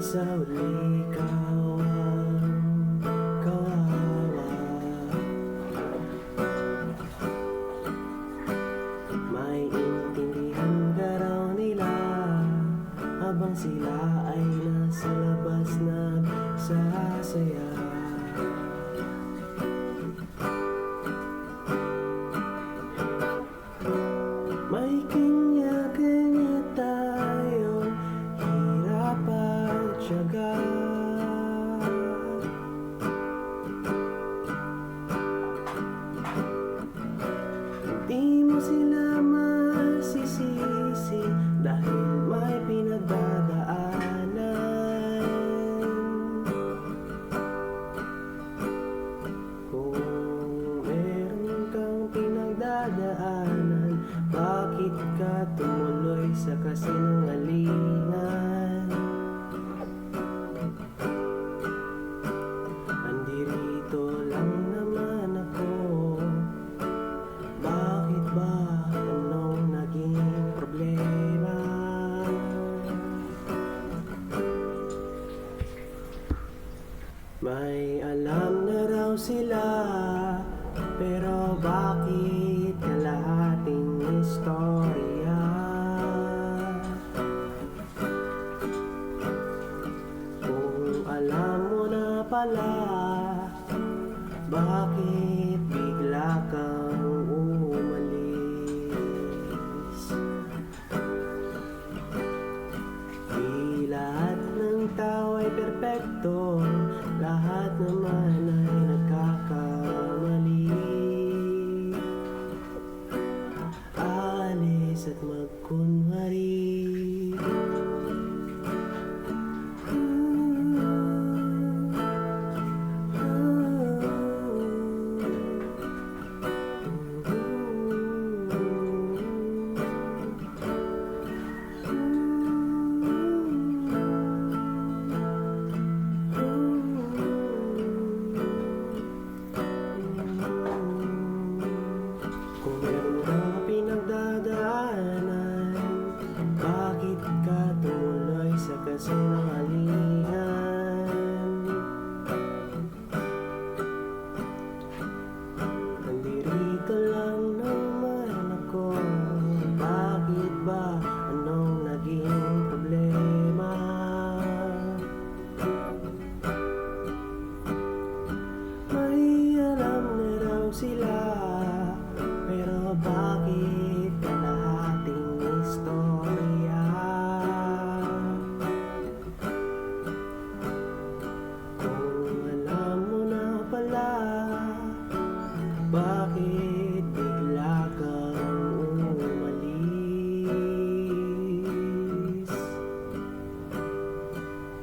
sa huli ikaw ang kawawa. May intindihan ka raw nila habang sila ay nasa labas nagsasaya. May kanya-kanya tayong hirap at tiyaga. Di mo sila masisisi dahil may pinagdadaanan. Kung meron kang pinagdadaanan, bakit ka tumuloy sa kasinungalingan? Andirito lang naman ako. Bakit ba? Anong naging problema? May alam na raw sila, pero bakit kalahating istorya? Kung alam mo na pala, bakit bigla kang umalis? Di lahat ng tao ay perpekto, lahat naman ay nagkakamali. Alis at magkunwari. Kung meron kang pinagdadaanan, bakit ka tumuloy sa kasinungalingan? Nandirito lang naman ako. Bakit ba? Anong naging problema? May alam na raw sila, pero bakit kalahating istorya? Kung alam mo na pala, bakit bigla kang umalis?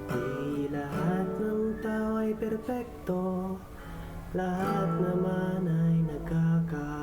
Di lahat ng tao ay perpekto, lahat naman ay nagkakasala.